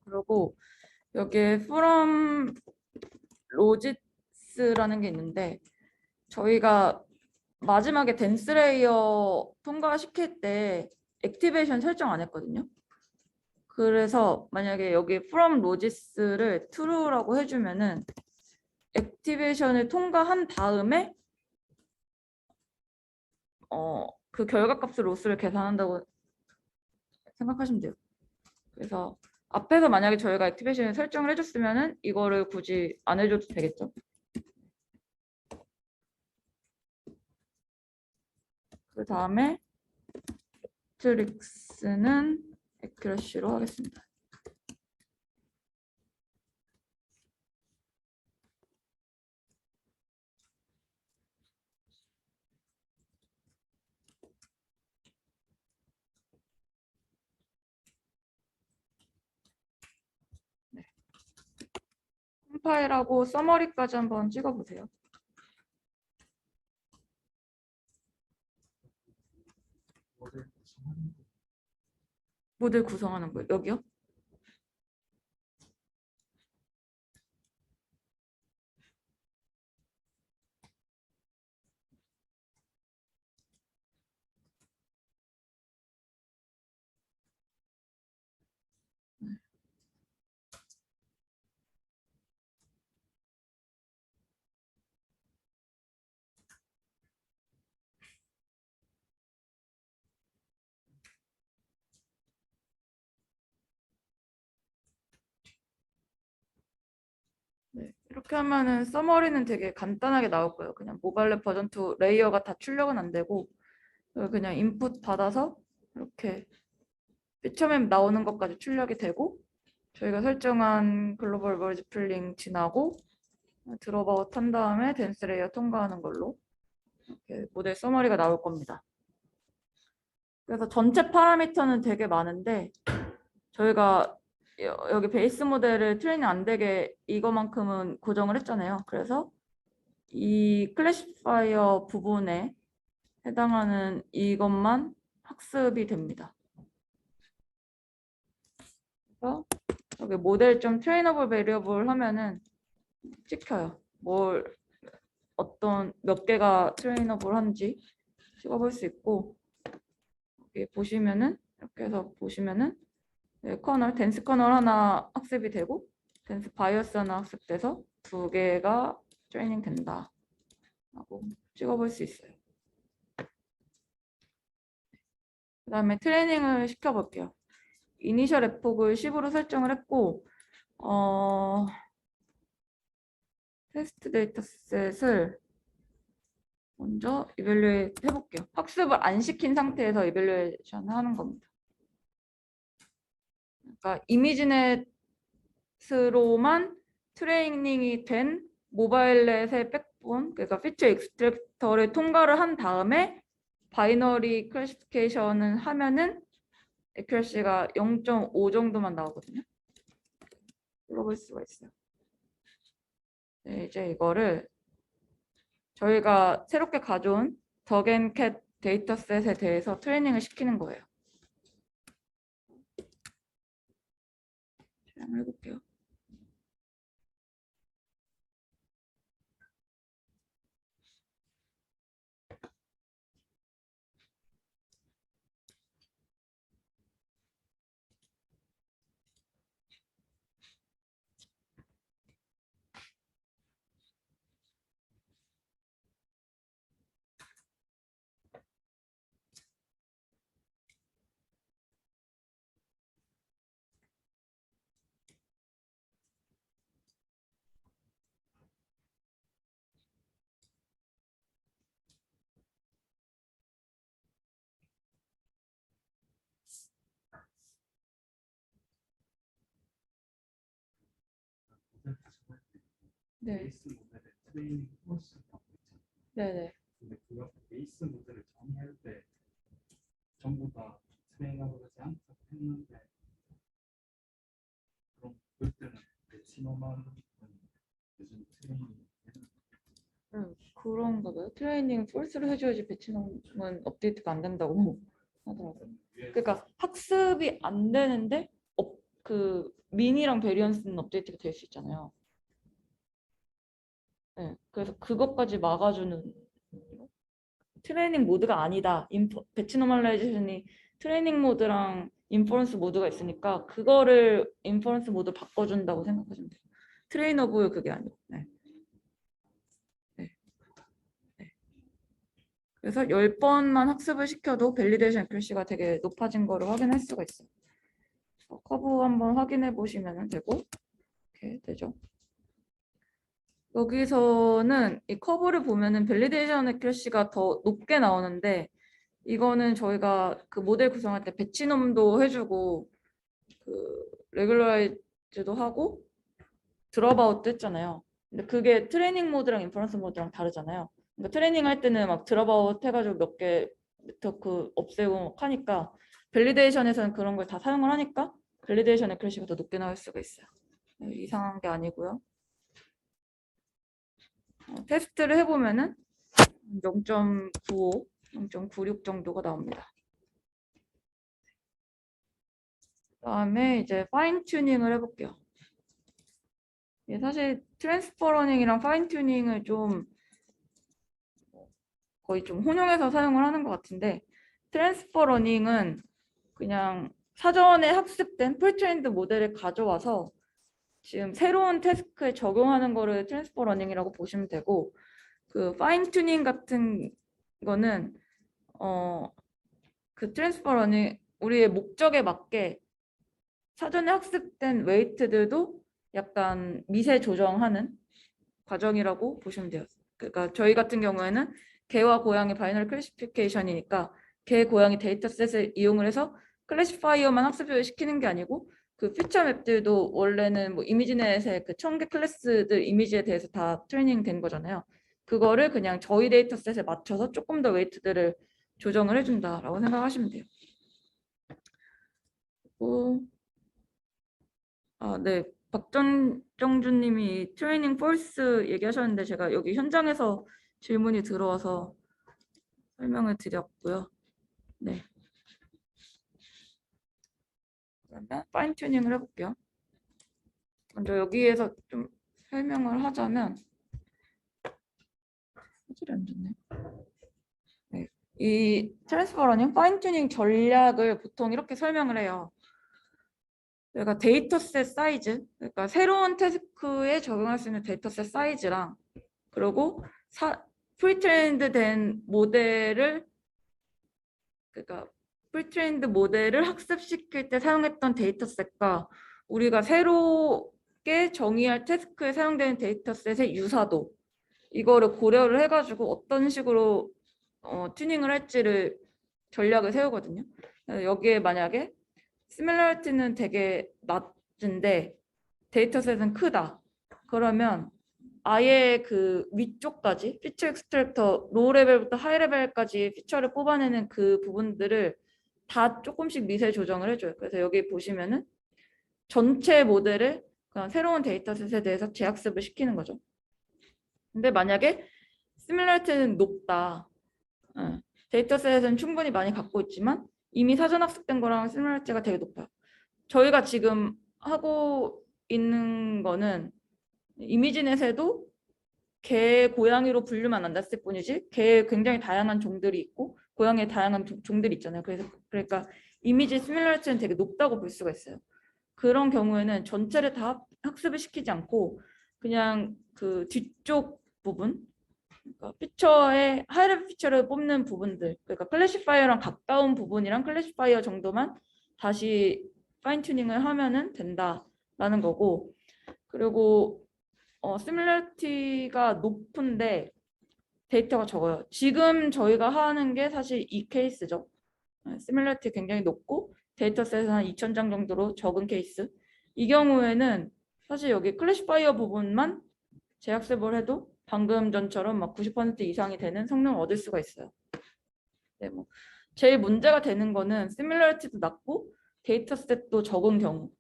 그리고 여기에 from logits라는 게 있는데 저희가 마지막에 댄스 레이어 통과시킬 때 액티베이션 설정 안 했거든요. 그래서 만약에 여기 from logis를 true라고 해주면은 액티베이션을 통과한 다음에 그 결과값을 로스를 계산한다고 생각하시면 돼요. 그래서 앞에서 만약에 저희가 액티베이션을 설정을 해줬으면은 이거를 굳이 안 해줘도 되겠죠. 그 다음에 매트릭스는 애큐러시로 하겠습니다. 네. 컴파일하고 서머리까지 한번 찍어보세요. 모델 구성하는 거예요. 여기요? 네, 이렇게 하면은 서머리는 되게 간단하게 나올 거예요. 그냥 모바일랩 버전 2 레이어가 다 출력은 안 되고 그냥 인풋 받아서 이렇게 처음에 나오는 것까지 출력이 되고 저희가 설정한 글로벌 머지 풀링 지나고 드롭아웃 한 다음에 댄스 레이어 통과하는 걸로 이렇게 모델 서머리가 나올 겁니다. 그래서 전체 파라미터는 되게 많은데 저희가 여기 베이스 모델을 트레이닝 안 되게 이거만큼은 고정을 했잖아요. 그래서 이 클래시파이어 부분에 해당하는 이것만 학습이 됩니다. 그래서 여기 모델 좀 트레이너블 베리어블 하면은 찍혀요. 어떤 몇 개가 트레이너블 한지 찍어볼 수 있고 여기 보시면은 이렇게 해서 보시면은 네, 커널, 댄스 커널 하나 학습이 되고 댄스 바이어스 하나 학습돼서 두 개가 트레이닝 된다 라고 찍어볼 수 있어요. 그 다음에 트레이닝을 시켜볼게요. 이니셜 에폭을 10으로 설정을 했고 테스트 데이터셋을 먼저 이벨루에이트 해볼게요. 학습을 안 시킨 상태에서 이벨루에이션 하는 겁니다. 그러니까 이미지넷으로만 트레이닝이 된 모바일넷의 백본, 그러니까 피처 익스트랙터를 통과를 한 다음에 바이너리 클래시피케이션을 하면은 애큐러시가 0.5 정도만 나오거든요. 불러볼 수가 있어요. 네, 이제 이거를 저희가 새롭게 가져온 덕앤캣 데이터셋에 대해서 트레이닝을 시키는 거예요. 촬영을 해볼게요. 모델 구성할 때 네, 베이스 모델의 트레이닝 코스라고 있잖아요. 네네. 근데 그 베이스 모델을 정의할 때 전부 다 트레이닝하고 하지 않고 했는데 그럼 그때는 배치노만 요즘 트레이닝 그런가 봐요. 트레이닝 폴스를 해줘야지 배치놈은 업데이트가 안 된다고 하더라고요. 그러니까 학습이 안 되는데 그 미니랑 베리언스는 업데이트가 될 수 있잖아요. 네, 그래서 그것까지 막아주는 트레이닝 모드가 아니다. 배치 노멀라이제이션이 트레이닝 모드랑 인퍼런스 모드가 있으니까 그거를 인퍼런스 모드 바꿔준다고 생각하시면 돼요. 트레이너블 그게 아니고. 네. 그래서 10번만 학습을 시켜도 밸리데이션 애큐러시가 되게 높아진 거를 확인할 수가 있어요. 커브 한번 확인해 보시면 되고 이렇게 되죠. 여기서는 이 커브를 보면은 밸리데이션 애큐러시가 더 높게 나오는데 이거는 저희가 그 모델 구성할 때 배치놈도 해주고 그 레귤러라이즈도 하고 드롭아웃도 했잖아요. 근데 그게 트레이닝 모드랑 인퍼런스 모드랑 다르잖아요. 그러니까 트레이닝 할 때는 막 드롭아웃 해가지고 몇 개 네트워크 없애고 막 하니까 밸리데이션에서는 그런 걸 다 사용을 하니까 밸리데이션 애큐러시가 더 높게 나올 수가 있어요. 이상한 게 아니고요. 테스트를 해보면은 0.95, 0.96 정도가 나옵니다. 그다음에 이제 파인 튜닝을 해볼게요. 사실 트랜스퍼 러닝이랑 파인 튜닝을 좀 거의 좀 혼용해서 사용을 하는 것 같은데 트랜스퍼 러닝은 그냥 사전에 학습된 풀트레인드 모델을 가져와서 지금 새로운 태스크에 적용하는 거를 트랜스퍼 러닝이라고 보시면 되고 그 파인 튜닝 같은 거는 그 트랜스퍼 러닝 우리의 목적에 맞게 사전에 학습된 웨이트들도 약간 미세 조정하는 과정이라고 보시면 돼요. 그러니까 저희 같은 경우에는 개와 고양이 바이너리 클래시피케이션이니까 개, 고양이 데이터셋을 이용을 해서 클래시파이어만 학습을 시키는 게 아니고 그 퓨처 맵들도 원래는 뭐 이미지넷의 그 1000개 클래스들 이미지에 대해서 다 트레이닝 된 거잖아요. 그거를 그냥 저희 데이터셋에 맞춰서 조금 더 웨이트들을 조정을 해준다라고 생각하시면 돼요. 네. 박정주님이 트레이닝 폴스 얘기하셨는데 제가 여기 현장에서 질문이 들어와서 설명을 드렸고요. 네. 그러면 파인 튜닝을 해볼게요. 먼저 여기에서 좀 설명을 하자면 화질이 안 좋네. 네. 이 트랜스퍼러닝 파인 튜닝 전략을 보통 이렇게 설명을 해요. 그러니까 데이터셋 사이즈, 그러니까 새로운 태스크에 적용할 수 있는 데이터셋 사이즈랑 그리고 프리트레인드 된 모델을 그러니까 프리트레인드 모델을 학습시킬 때 사용했던 데이터셋과 우리가 새롭게 정의할 태스크에 사용되는 데이터셋의 유사도 이거를 고려를 해가지고 어떤 식으로 튜닝을 할지를 전략을 세우거든요. 그래서 여기에 만약에 시밀러리티는 되게 낮은데 데이터셋은 크다. 그러면 아예 그 위쪽까지 피처 익스트랙터 로우 레벨부터 하이 레벨까지 피처를 뽑아내는 그 부분들을 다 조금씩 미세 조정을 해줘요. 그래서 여기 보시면은 전체 모델을 그냥 새로운 데이터셋에 대해서 재학습을 시키는 거죠. 근데 만약에 시밀러리티는 높다. 데이터셋은 충분히 많이 갖고 있지만 이미 사전 학습된 거랑 시밀러리티가 되게 높아요. 저희가 지금 하고 있는 거는 이미지넷에도 개, 고양이로 분류만 안 됐을 뿐이지 개에 굉장히 다양한 종들이 있고 고양이에 다양한 종들이 있잖아요. 그러니까 이미지 시밀러리티는 되게 높다고 볼 수가 있어요. 그런 경우에는 전체를 다 학습을 시키지 않고 그냥 그 뒤쪽 부분 그러니까 피처의 하이레벨 피처를 뽑는 부분들 그러니까 클래시파이어랑 가까운 부분이랑 클래시파이어 정도만 다시 파인 튜닝을 하면은 된다라는 거고 그리고 시밀러리티가 높은데 데이터가 적어요. 지금 저희가 하는 게 사실 이 케이스죠. 시밀러리티 굉장히 높고 데이터셋은 한 2,000장 정도로 적은 케이스. 이 경우에는 사실 여기 클래시파이어 부분만 재학습을 해도 방금 전처럼 막 90% 이상이 되는 성능을 얻을 수가 있어요. 네, 뭐 제일 문제가 되는 거는 시밀러리티도 낮고 데이터셋도 적은 경우.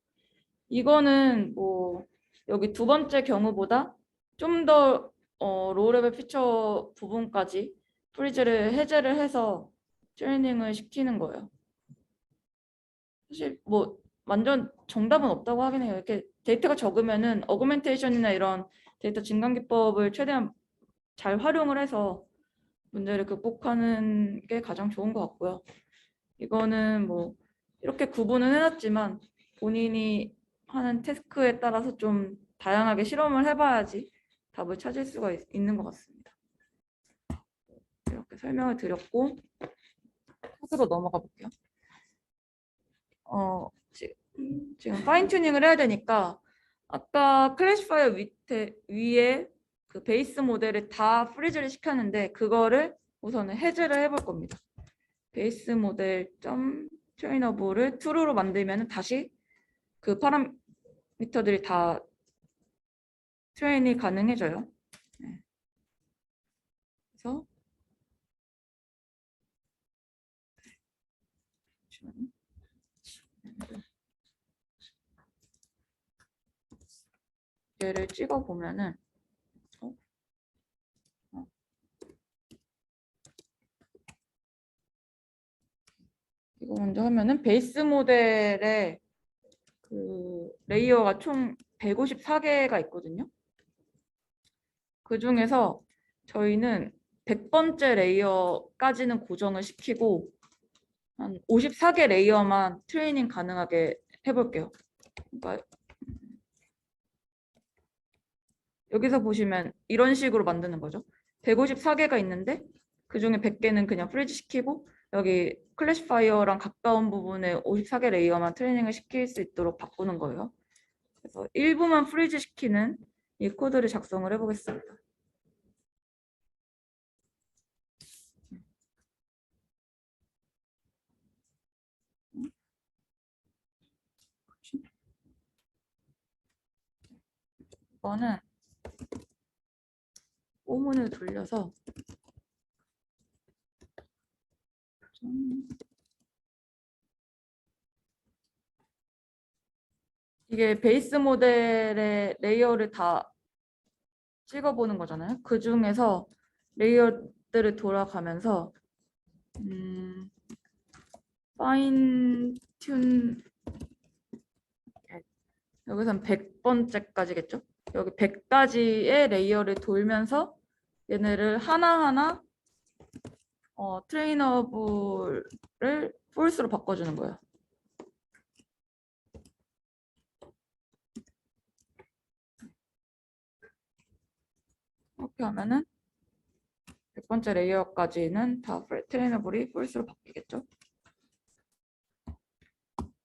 이거는 뭐 여기 두 번째 경우보다 좀 더 로우 레벨 피처 부분까지 프리즈를 해제를 해서 트레이닝을 시키는 거예요. 사실 뭐 완전 정답은 없다고 하긴 해요. 이렇게 데이터가 적으면은 어그멘테이션이나 이런 데이터 증강 기법을 최대한 잘 활용을 해서 문제를 극복하는 게 가장 좋은 것 같고요. 이거는 뭐 이렇게 구분은 해놨지만 본인이 하는 태스크에 따라서 좀 다양하게 실험을 해봐야지 답을 찾을 수가 있는 것 같습니다. 이렇게 설명을 드렸고 코드로 넘어가 볼게요. 지금 파인 튜닝을 해야 되니까 아까 클래시파이어 위에 그 베이스 모델을 다 프리즈를 시켰는데 그거를 우선은 해제를 해볼 겁니다. 베이스 모델 점 트레이너블을 true로 만들면 다시 그 파라미터들이 다 트레인이 가능해져요. 네. 그래서 얘를 찍어 보면은 이거 먼저 하면은 베이스 모델에 그 레이어가 총 154개가 있거든요. 그 중에서 저희는 100번째 레이어까지는 고정을 시키고 한 54개 레이어만 트레이닝 가능하게 해볼게요. 그러니까 여기서 보시면 이런 식으로 만드는 거죠. 154개가 있는데 그 중에 100개는 그냥 프리즈 시키고 여기 클래시파이어랑 가까운 부분에 54개 레이어만 트레이닝을 시킬 수 있도록 바꾸는 거예요. 그래서 일부만 프리즈 시키는 이 코드를 작성을 해보겠습니다. 이거는 오문을 돌려서 이게 베이스 모델의 레이어를 다 찍어보는 거잖아요. 그 중에서 레이어들을 돌아가면서 파인 튠 여기선 100번째까지겠죠? 여기 100가지의 레이어를 돌면서 얘네를 하나하나 트레이너블을 false로 바꿔주는 거예요. 이렇게 하면은 100번째 레이어까지는 다 트레이너블이 false로 바뀌겠죠.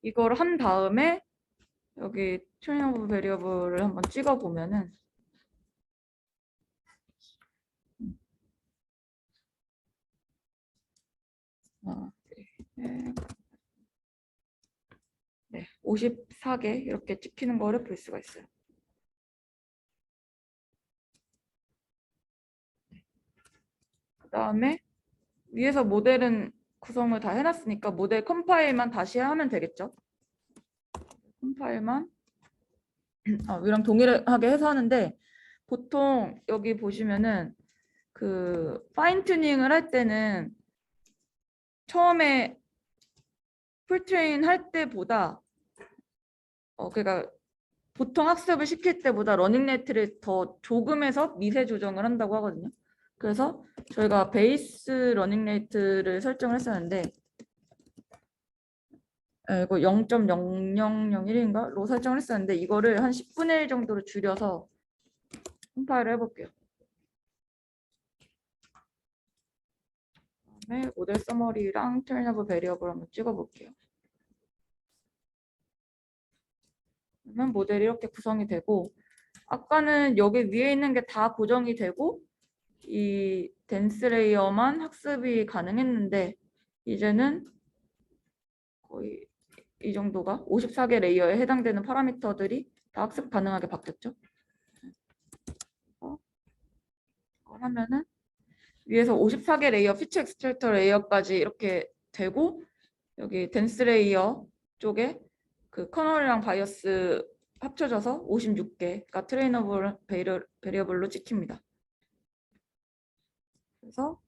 이걸 한 다음에 여기 트레이너블 베리어블을 한번 찍어 보면은 네, 54개 이렇게 찍히는 거를 볼 수가 있어요. 그 다음에 위에서 모델은 구성을 다 해놨으니까 모델 컴파일만 다시 하면 되겠죠. 컴파일만 위랑 동일하게 해서 하는데 보통 여기 보시면은 그 파인 튜닝을 할 때는 처음에 풀트레인 할 때보다 그러니까 보통 학습을 시킬 때보다 러닝 레이트를 더 조금해서 미세 조정을 한다고 하거든요. 그래서 저희가 베이스 러닝 레이트를 설정을 했었는데 이거 0.0001인가로 설정을 했었는데 이거를 한 10분의 1 정도로 줄여서 컴파일을 해볼게요. 그다음에 모델 서머리랑 트레이너블 베리어블 한번 찍어볼게요. 그러면 모델이 이렇게 구성이 되고 아까는 여기 위에 있는 게 다 고정이 되고 이 댄스 레이어만 학습이 가능했는데 이제는 거의 이 정도가 54개 레이어에 해당되는 파라미터들이 다 학습 가능하게 바뀌었죠. 이걸 하면은 위에서 54개 레이어 피처 익스트랙터 레이어까지 이렇게 되고 여기 댄스 레이어 쪽에 그 커널이랑 바이어스 합쳐져서 56개가 트레이너블 베리어블로 찍힙니다. 그래서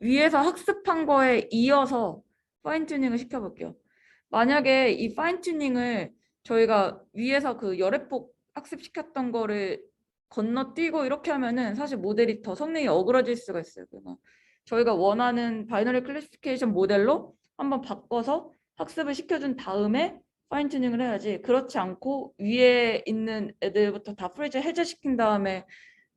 위에서 학습한 거에 이어서 파인 튜닝을 시켜볼게요. 만약에 이 파인 튜닝을 저희가 위에서 그 열애폭 학습시켰던 거를 건너뛰고 이렇게 하면은 사실 모델이 더 성능이 어그러질 수가 있어요. 그래서 저희가 원하는 바이너리 클래시피케이션 모델로 한번 바꿔서 학습을 시켜준 다음에 파인 튜닝을 해야지 그렇지 않고 위에 있는 애들부터 다 프리즈 해제시킨 다음에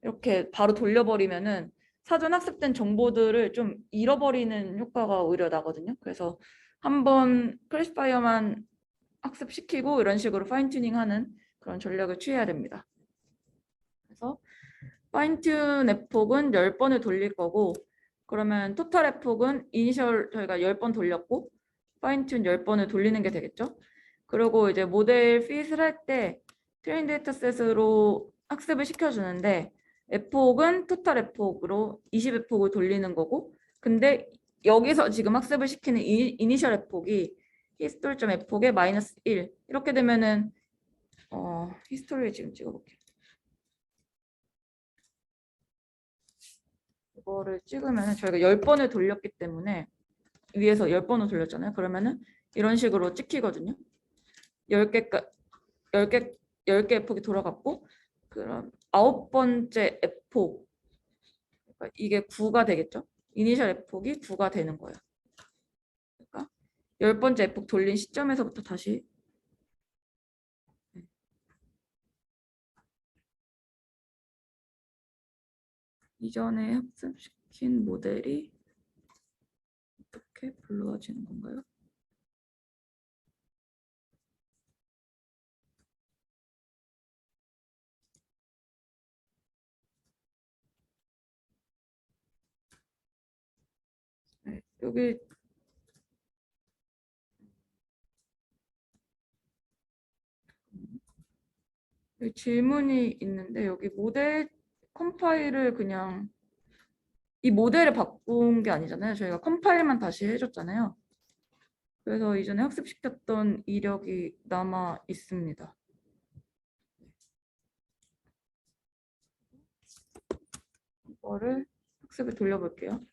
이렇게 바로 돌려버리면은 사전 학습된 정보들을 좀 잃어버리는 효과가 오히려 나거든요. 그래서 한번 클래시파이어만 학습시키고 이런 식으로 파인 튜닝하는 그런 전략을 취해야 됩니다. 그래서 파인 튠 에폭은 10번을 돌릴 거고 그러면 토탈 에폭은 이니셜 저희가 10번 돌렸고 파인 튠 10번을 돌리는 게 되겠죠. 그리고 이제 모델 핏을 할 때 트레인 데이터셋으로 학습을 시켜주는데 에폭은 토탈 에폭으로 20 에폭을 돌리는 거고 근데 여기서 지금 학습을 시키는 이니셜 에폭이 히스토리.점 에폭의 마이너스 1 이렇게 되면은 히스토리를 지금 찍어볼게요. 이거를 찍으면 저희가 10번을 돌렸기 때문에 위에서 10번을 돌렸잖아요. 그러면은 이런 식으로 찍히거든요. 10개 에폭이 돌아갔고 그럼 9번째 에폭 그러니까 이게 9가 되겠죠. 이니셜 에폭이 9가 되는 거예요. 그러니까 10번째 에폭 돌린 시점에서부터 다시 이전에 학습시킨 모델이 어떻게 불러지는 건가요? 네, 여기 질문이 있는데 여기 모델 컴파일을 그냥 이 모델을 바꾼 게 아니잖아요. 저희가 컴파일만 다시 해줬잖아요. 그래서 이전에 학습시켰던 이력이 남아 있습니다. 이거를 학습을 돌려볼게요.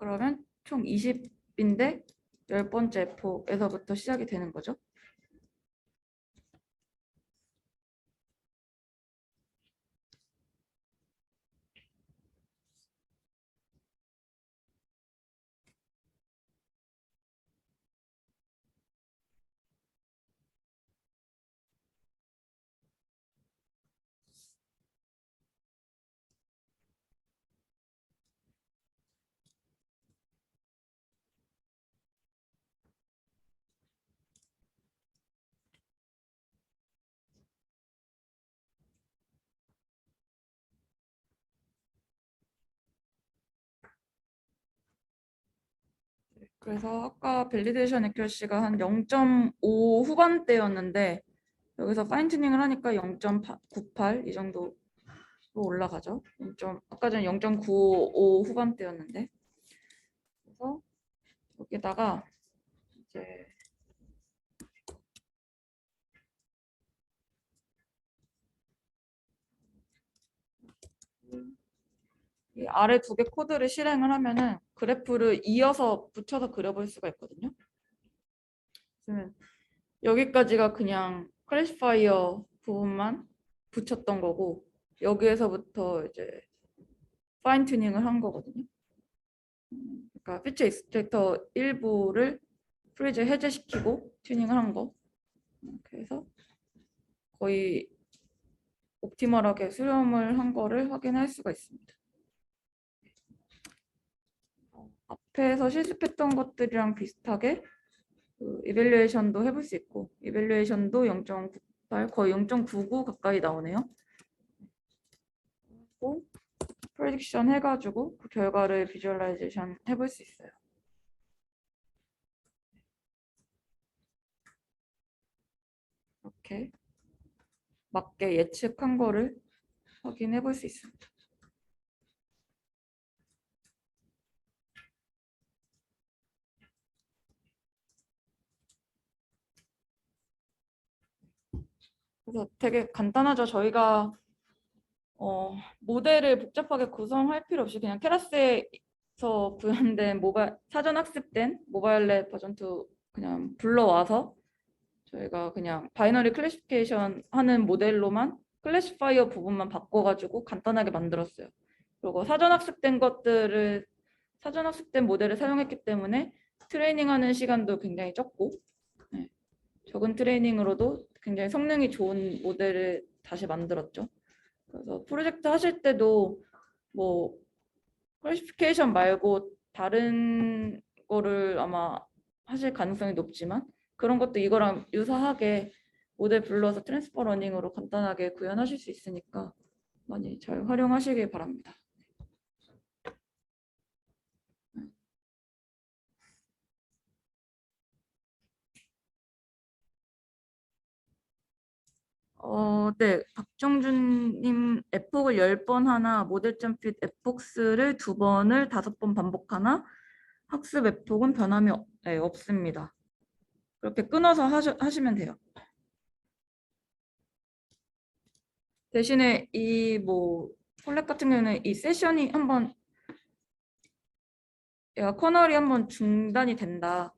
그러면 총 20인데 10번째 F에서부터 시작이 되는 거죠. 그래서 아까 밸리데이션 액큐러시가 한 0.5 후반대였는데 여기서 파인 튜닝을 하니까 0.98 이 정도 올라가죠. 아까 전 0.95 후반대였는데 그래서 여기다가 이제 이 아래 두 개 코드를 실행을 하면은 그래프를 이어서 붙여서 그려볼 수가 있거든요. 그러면 여기까지가 그냥 클래시파이어 부분만 붙였던 거고 여기에서부터 이제 파인 튜닝을 한 거거든요. 그러니까 피처 익스트랙터 일부를 프리즈 해제시키고 튜닝을 한 거. 그래서 거의 옵티멀하게 수렴을 한 거를 확인할 수가 있습니다. 앞에서 실습했던 것들이랑 비슷하게 그 이밸류에이션도 해볼 수 있고 이밸류에이션도 0.98 거의 0.99 가까이 나오네요. 또 프레딕션 해가지고 그 결과를 비주얼라이제이션 해볼 수 있어요. 이렇게 맞게 예측한 거를 확인해 볼 수 있습니다. 그래서 되게 간단하죠. 저희가 모델을 복잡하게 구성할 필요 없이 그냥 케라스에서 구현된 사전 학습된 모바일 랩 버전 2 그냥 불러와서 저희가 그냥 바이너리 클래시피케이션 하는 모델로만 클래시파이어 부분만 바꿔가지고 간단하게 만들었어요. 그리고 사전 학습된 모델을 사용했기 때문에 트레이닝하는 시간도 굉장히 적고 적은 트레이닝으로도 굉장히 성능이 좋은 모델을 다시 만들었죠. 그래서 프로젝트 하실 때도 뭐 클래시피케이션 말고 다른 거를 아마 하실 가능성이 높지만 그런 것도 이거랑 유사하게 모델 불러서 트랜스퍼 러닝으로 간단하게 구현하실 수 있으니까 많이 잘 활용하시길 바랍니다. 네. 박정준님 에폭을 10번 하나, 모델.fit 에폭스를 2번을 5번 반복하나, 학습 에폭은 변함이 없습니다. 그렇게 끊어서 하시면 돼요. 대신에 이 폴렛 같은 경우는 이 세션이 한번 얘가 커널이 한번 중단이 된다.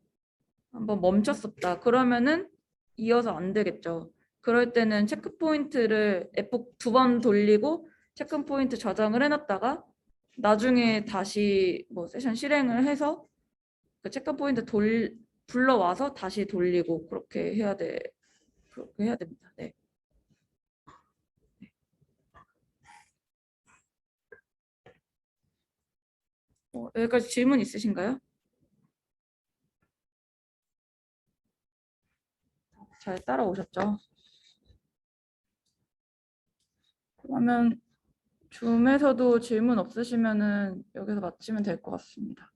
한번 멈췄었다. 그러면은 이어서 안 되겠죠. 그럴 때는 체크 포인트를 에폭 2번 돌리고 체크 포인트 저장을 해놨다가 나중에 다시 세션 실행을 해서 그 체크 포인트 불러와서 다시 돌리고 그렇게 해야 됩니다. 네. 여기까지 질문 있으신가요? 잘 따라오셨죠? 그러면 줌에서도 질문 없으시면은 여기서 마치면 될 것 같습니다.